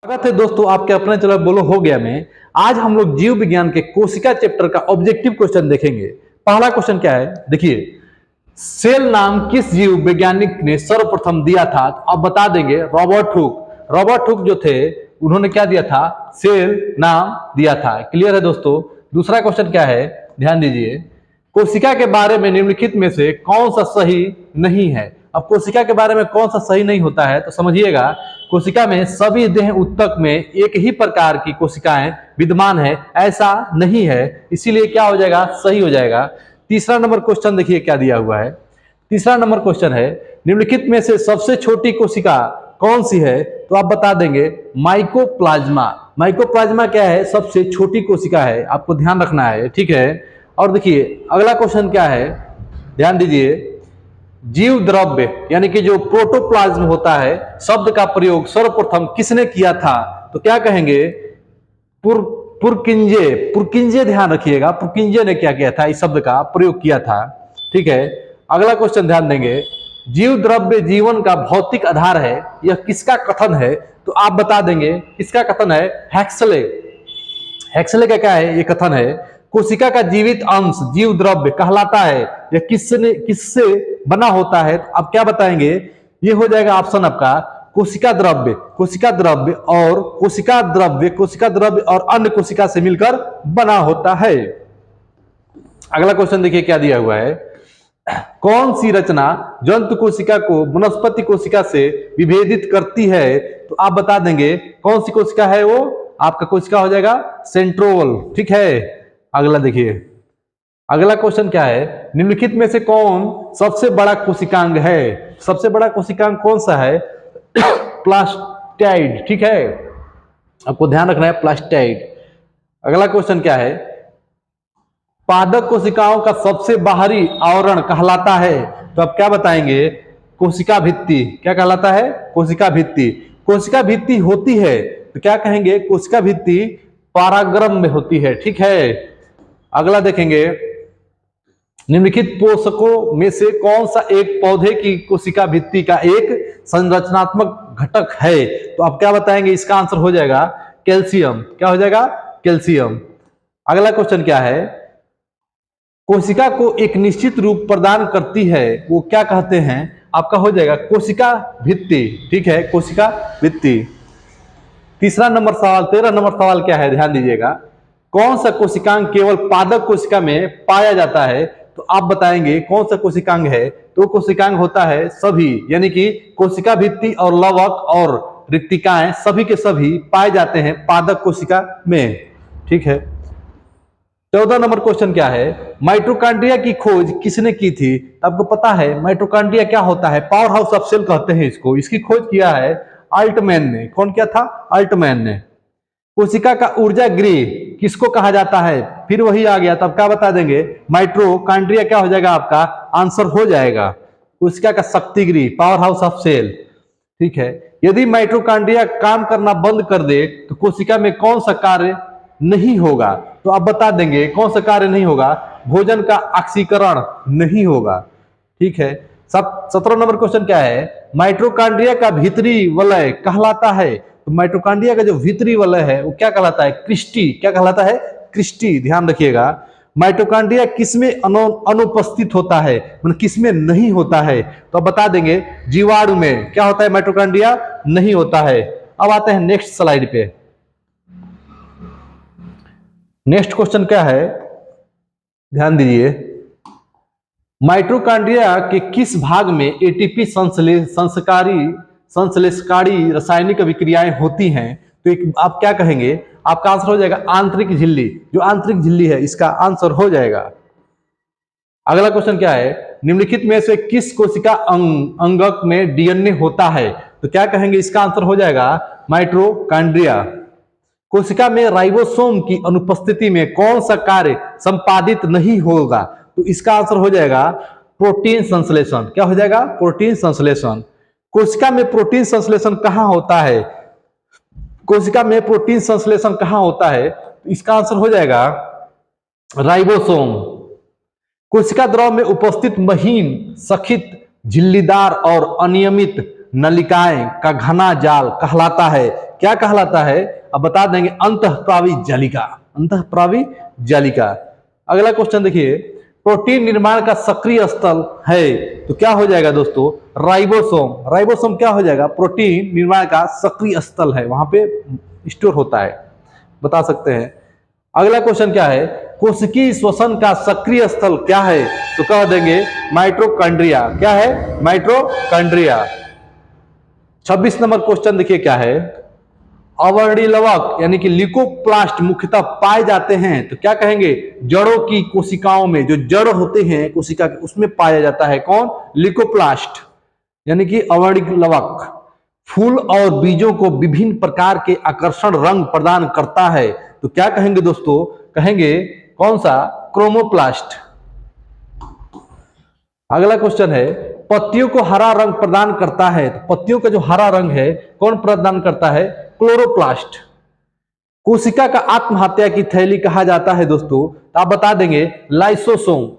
स्वागत है दोस्तों आपके अपने चलो बोलो हो गया में। आज हम लोग जीव विज्ञान के कोशिका चैप्टर का ऑब्जेक्टिव क्वेश्चन देखेंगे। पहला क्वेश्चन क्या है, देखिए, सेल नाम किस जीव वैज्ञानिक ने सर्वप्रथम दिया था? तो आप बता देंगे रॉबर्ट हुक। रॉबर्ट हुक जो थे उन्होंने क्या दिया था? सेल नाम दिया था। क्लियर है दोस्तों। दूसरा क्वेश्चन क्या है, ध्यान दीजिए, कोशिका के बारे में निम्नलिखित में से कौन सा सही नहीं है? अब कोशिका के बारे में कौन सा सही नहीं होता है तो समझिएगा, कोशिका में सभी देह ऊतक में एक ही प्रकार की कोशिकाएं विद्यमान है ऐसा नहीं है, इसीलिए क्या हो जाएगा? सही हो जाएगा। तीसरा नंबर क्वेश्चन देखिए क्या दिया हुआ है। तीसरा नंबर क्वेश्चन है, निम्नलिखित में से सबसे छोटी कोशिका कौन सी है? तो आप बता देंगे माइकोप्लाज्मा। माइकोप्लाज्मा क्या है? सबसे छोटी कोशिका है, आपको ध्यान रखना है, ठीक है। और देखिए अगला क्वेश्चन क्या है, ध्यान दीजिए, जीव द्रव्य यानी कि जो प्रोटोप्लाज्म होता है, शब्द का प्रयोग सर्वप्रथम किसने किया था? तो क्या कहेंगे? पुरकिंजे। पुरकिंजे ध्यान रखिएगा, पुरकिंजे ने क्या किया था? इस शब्द का प्रयोग किया था, ठीक है। अगला क्वेश्चन ध्यान देंगे, जीव द्रव्य जीवन का भौतिक आधार है, यह किसका कथन है? तो आप बता देंगे किसका कथन है? हैक्सले। हैक्सले का क्या है? ये कथन है, कोशिका का जीवित अंश जीव द्रव्य कहलाता है, यह किससे बना होता है? तो आप क्या बताएंगे? ये हो जाएगा ऑप्शन आपका कोशिका द्रव्य। कोशिका द्रव्य और कोशिका द्रव्य और अन्य कोशिका से मिलकर बना होता है। अगला क्वेश्चन देखिए क्या दिया हुआ है, कौन सी रचना जंतु कोशिका को वनस्पति कोशिका से विभेदित करती है? तो आप बता देंगे कौन सी कोशिका है वो? आपका कोशिका हो जाएगा सेंट्रोल, ठीक है। अगला देखिए, अगला क्वेश्चन क्या है, निम्नलिखित में से कौन सबसे बड़ा कोशिकांग है? सबसे बड़ा कोशिकांग कौन सा है? प्लास्टिड, ठीक है, आपको ध्यान रखना है, प्लास्टिड। अगला क्वेश्चन क्या है, पादप कोशिकाओं का सबसे बाहरी आवरण कहलाता है? तो आप क्या बताएंगे? कोशिका भित्ति। क्या कहलाता है? कोशिका भित्ति। कोशिका भित्ति होती है तो क्या कहेंगे? कोशिका भित्ति परागरम में होती है, ठीक है। अगला देखेंगे, निम्नलिखित पोषकों में से कौन सा एक पौधे की कोशिका भित्ति का एक संरचनात्मक घटक है? तो आप क्या बताएंगे? इसका आंसर हो जाएगा कैल्शियम। क्या हो जाएगा? कैल्शियम। अगला क्वेश्चन क्या है, कोशिका को एक निश्चित रूप प्रदान करती है, वो क्या कहते हैं? आपका हो जाएगा कोशिका भित्ति, ठीक है, कोशिका भित्ति। तीसरा नंबर सवाल, 13 नंबर सवाल क्या है, ध्यान दीजिएगा, कौन सा कोशिकांग केवल पादप कोशिका में पाया जाता है? तो आप बताएंगे कौन सा कोशिकांग है? तो कोशिकांग होता है सभी, यानी कि कोशिका भित्ति और लवक और रिक्तिकाएं सभी के सभी पाए जाते हैं पादप कोशिका में, ठीक है। 14 नंबर क्वेश्चन क्या है, माइटोकॉन्ड्रिया की खोज किसने की थी? आपको पता है माइटोकॉन्ड्रिया क्या होता है? पावर हाउस ऑफ सेल कहते हैं इसको। इसकी खोज किया है अल्टमैन ने। कौन किया था? अल्टमैन ने। कोशिका का ऊर्जा गृह किसको कहा जाता है? फिर वही आ गया, तब क्या बता देंगे? माइटोकॉन्ड्रिया क्या हो जाएगा? आपका आंसर हो जाएगा कोशिका का शक्ति गृह, पावर हाउस ऑफ सेल, ठीक है। यदि माइटोकॉन्ड्रिया काम करना बंद कर दे तो कोशिका में कौन सा कार्य नहीं होगा? तो आप बता देंगे कौन सा कार्य नहीं होगा? भोजन का ऑक्सीकरण नहीं होगा, ठीक है। 17 नंबर क्वेश्चन क्या है, माइटोकॉन्ड्रिया का भीतरी वलय कहलाता है? तो माइटोकॉन्ड्रिया का जो भीतरी वलय है वो क्या कहलाता है? क्रिस्टी। क्या कहलाता है? क्रिस्टी। ध्यान रखिएगा। माइटोकॉन्ड्रिया किसमें अनुपस्थित होता है, मतलब किसमें नहीं होता है? तो आप बता देंगे जीवाणु में क्या होता है? माइटोकॉन्ड्रिया नहीं होता है। अब आते हैं नेक्स्ट स्लाइड पे। नेक्स्ट क्वेश्चन क्या है, ध्यान दीजिए, माइटोकॉन्ड्रिया के किस भाग में एटीपी संश्लेषकारी रासायनिक विक्रियाएं होती हैं? तो एक आप क्या कहेंगे? आपका आंसर हो जाएगा आंतरिक झिल्ली। जो आंतरिक झिल्ली है इसका आंसर हो जाएगा। अगला क्वेश्चन क्या है, निम्नलिखित में से किस कोशिका अंगक में डीएनए होता है? तो क्या कहेंगे? इसका आंसर हो जाएगा माइटोकॉन्ड्रिया। कोशिका में राइबोसोम की अनुपस्थिति में कौन सा कार्य संपादित नहीं होगा? तो इसका आंसर हो जाएगा प्रोटीन संश्लेषण। क्या हो जाएगा? प्रोटीन संश्लेषण। कोशिका में प्रोटीन संश्लेषण कहां होता है? कोशिका में प्रोटीन संश्लेषण कहां होता है? तो इसका आंसर हो जाएगा राइबोसोम। कोशिका द्रव में उपस्थित महीन, सखित, झिल्लीदार और अनियमित नलिकाएं का घना जाल कहलाता है? क्या कहलाता है? अब बता देंगे अंतःस्रावी जालिका, अंतःस्रावी जालिका। अगला क्वेश्चन देखिए, प्रोटीन निर्माण का सक्रिय स्थल है तो क्या हो जाएगा दोस्तों? राइबोसोम। राइबोसोम क्या हो जाएगा? प्रोटीन निर्माण का सक्रिय स्थल है, वहां पे स्टोर होता है, बता सकते हैं। अगला क्वेश्चन क्या है? कोशिकीय श्वसन का सक्रिय स्थल क्या है? तो कह देंगे माइटोकॉन्ड्रिया। क्या है? माइटोकॉन्ड्रिया। 26 नंबर क्वेश्चन देखिए क्या है, अवर्णीय लवक यानी कि ल्यूकोप्लास्ट मुख्यतः पाए जाते हैं तो क्या कहेंगे? जड़ों की कोशिकाओं में, जो जड़ होते हैं कोशिका के, उसमें पाया जाता है कौन? ल्यूकोप्लास्ट यानी कि अवर्णीय लवक। फूल और बीजों को विभिन्न प्रकार के आकर्षण रंग प्रदान करता है तो क्या कहेंगे दोस्तों? कहेंगे कौन सा? क्रोमोप्लास्ट। अगला क्वेश्चन है, पत्तियों को हरा रंग प्रदान करता है तो पत्तियों का जो हरा रंग है कौन प्रदान करता है? क्लोरोप्लास्ट। कोशिका का आत्महत्या की थैली कहा जाता है दोस्तों, तो आप बता देंगे लाइसोसोम।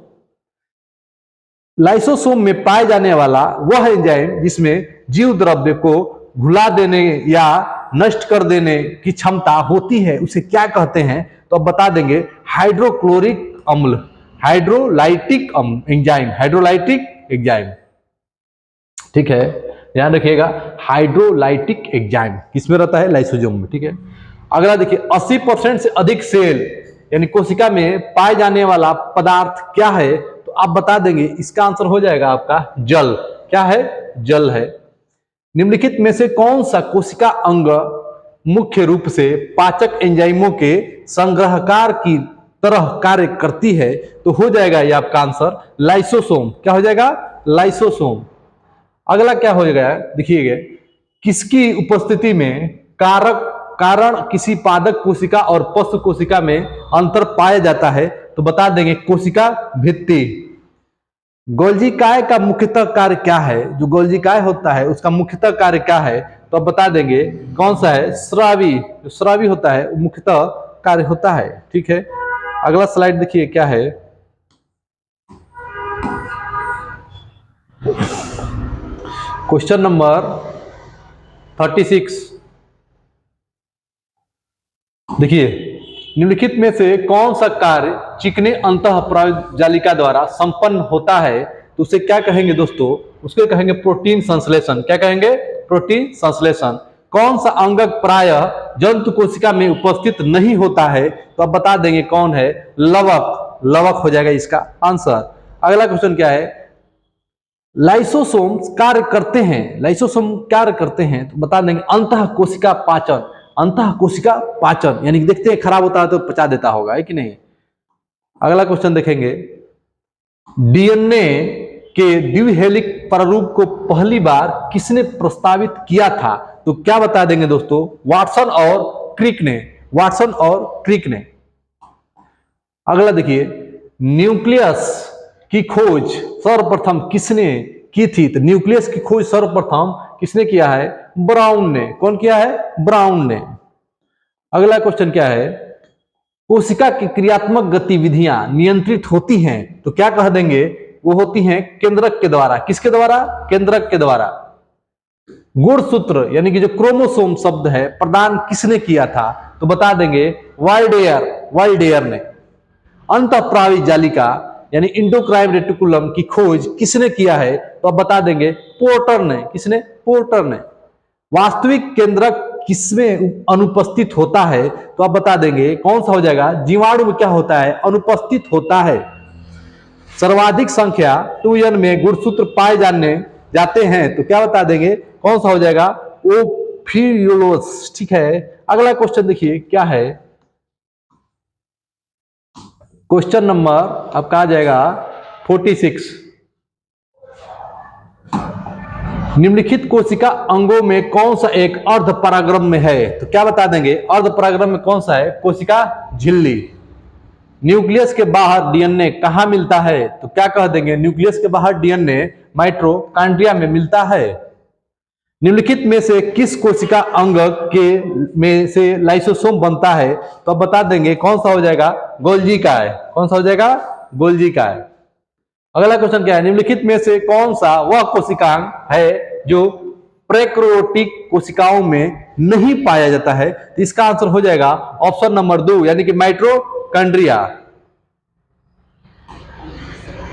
लाइसोसोम में पाए जाने वाला वह एंजाइम जिसमें जीव द्रव्य को घुला देने या नष्ट कर देने की क्षमता होती है उसे क्या कहते हैं? तो अब बता देंगे हाइड्रोक्लोरिक अम्ल, हाइड्रोलाइटिक एंजाइम, हाइड्रोलाइटिक एंजाइम। ठीक है, ध्यान रखिएगा, हाइड्रोलाइटिक एंजाइम किसमें रहता है? लाइसोसोम में। ठीक है, अगला देखिए, 80% से अधिक सेल यानी कोशिका में पाए जाने वाला पदार्थ क्या है? तो आप बता देंगे, इसका आंसर हो जाएगा आपका जल। क्या है? जल है। निम्नलिखित में से कौन सा कोशिका अंग मुख्य रूप से पाचक एंजाइमों के संग्रहकार की तरह कार्य करती है? तो हो जाएगा ये आपका आंसर लाइसोसोम। क्या हो जाएगा? लाइसोसोम। अगला क्या हो जाएगा देखिएगा, किसकी उपस्थिति में कारण किसी पादक कोशिका और पशु कोशिका में अंतर पाया जाता है? तो बता देंगे कोशिका भित्ति। गोल्जी काय का मुख्यतः कार्य क्या है? जो गोल्जी काय होता है उसका मुख्यतः कार्य क्या है? तो अब बता देंगे कौन सा है? स्रावी। जो स्रावी होता है वो मुख्यतः कार्य होता है। ठीक है, अगला स्लाइड देखिए क्या है, क्वेश्चन नंबर 36। देखिए, निम्नलिखित में से कौन सा कार्य चिकने अंतःस्रावी जालिका द्वारा संपन्न होता है? तो उसे क्या कहेंगे दोस्तों? उसको कहेंगे प्रोटीन संश्लेषण। क्या कहेंगे? प्रोटीन संश्लेषण। कौन सा अंगक प्रायः जंतु कोशिका में उपस्थित नहीं होता है? तो अब बता देंगे कौन है? लवक। लवक हो जाएगा इसका आंसर। अगला क्वेश्चन क्या है, लाइसोसोम कार्य करते हैं, लाइसोसोम कार्य करते हैं तो बता देंगे अंतः कोशिका पाचन। अंतः कोशिका पाचन यानी देखते हैं खराब होता है तो पचा देता होगा, है कि नहीं? अगला क्वेश्चन देखेंगे, डीएनए के द्विहेलिक प्रारूप को पहली बार किसने प्रस्तावित किया था? तो क्या बता देंगे दोस्तों? वाटसन और क्रिक ने। वाटसन और क्रिक ने। अगला देखिए, न्यूक्लियस की खोज सर्वप्रथम किसने की थी? तो न्यूक्लियस की खोज सर्वप्रथम किसने किया है? ब्राउन ने। कौन किया है? ब्राउन ने। अगला क्वेश्चन क्या है, कोशिका की क्रियात्मक गतिविधियां नियंत्रित होती हैं तो क्या कह देंगे? वो होती हैं केंद्रक के द्वारा। किसके द्वारा? केंद्रक के द्वारा। गुणसूत्र यानी कि जो क्रोमोसोम शब्द है प्रदान किसने किया था? तो बता देंगे वाल्डेयर। वाल्डेयर ने। अंतःस्रावी जालिका यानी इंडोक्राइन रेटिकुलम की खोज किसने किया है? तो अब बता देंगे पोर्टर ने। किसने? पोर्टर ने। वास्तविक केंद्रक किसमें अनुपस्थित होता है? तो आप बता देंगे कौन सा हो जाएगा? जीवाणु में क्या होता है? अनुपस्थित होता है। सर्वाधिक संख्या 2n में गुणसूत्र पाए जाते हैं तो क्या बता देंगे? कौन सा हो जाएगा? ओफियोलोस। ठीक है, अगला क्वेश्चन देखिए क्या है, क्वेश्चन नंबर आपका आ जाएगा 46। निम्नलिखित कोशिका अंगों में कौन सा एक अर्धपरागम में है? तो क्या बता देंगे? अर्धपरागम में कौन सा है? कोशिका झिल्ली। न्यूक्लियस के बाहर डीएनए कहां मिलता है? तो क्या कह देंगे? न्यूक्लियस के बाहर डीएनए माइटोकॉन्ड्रिया में मिलता है। निम्नलिखित में से किस कोशिका अंग के में से लाइसोसोम बनता है? तो अब बता देंगे कौन सा हो जाएगा? गोल्जी का है। कौन सा हो जाएगा? गोल्जी का है। अगला क्वेश्चन क्या है, निम्नलिखित में से कौन सा वह कोशिकांग है जो प्रोकैरियोटिक कोशिकाओं में नहीं पाया जाता है। तो इसका आंसर हो जाएगा ऑप्शन नंबर 2 यानी कि माइटोकॉन्ड्रिया।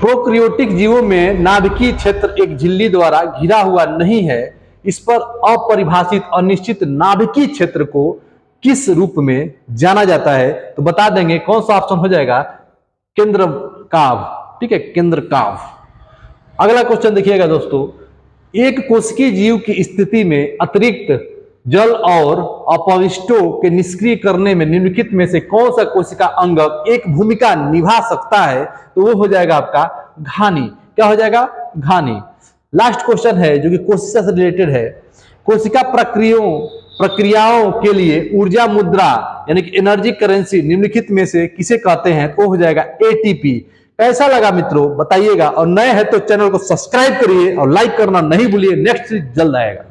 प्रोकैरियोटिक जीवों में नाभिकीय क्षेत्र एक झिल्ली द्वारा घिरा हुआ नहीं है। इस पर अपरिभाषित अनिश्चित नाभिकीय क्षेत्र को किस रूप में जाना जाता है? तो बता देंगे कौन सा ऑप्शन हो जाएगा, केंद्र काव। ठीक है, केंद्र काव। अगला क्वेश्चन देखिएगा दोस्तों, एक कोशिकीय जीव की स्थिति में अतिरिक्त जल और अपशिष्टों के निष्क्रिय करने में निम्नलिखित में से कौन सा कोशिका अंग एक भूमिका निभा सकता है? तो वो हो जाएगा आपका घानी। क्या हो जाएगा? घानी। लास्ट क्वेश्चन है जो कि कोशिका से रिलेटेड है। कोशिका प्रक्रियाओं के लिए ऊर्जा मुद्रा यानी कि एनर्जी करेंसी निम्नलिखित में से किसे कहते हैं? तो हो जाएगा एटीपी। कैसा लगा मित्रों बताइएगा, और नए हैं तो चैनल को सब्सक्राइब करिए और लाइक करना नहीं भूलिए। नेक्स्ट जल्द आएगा।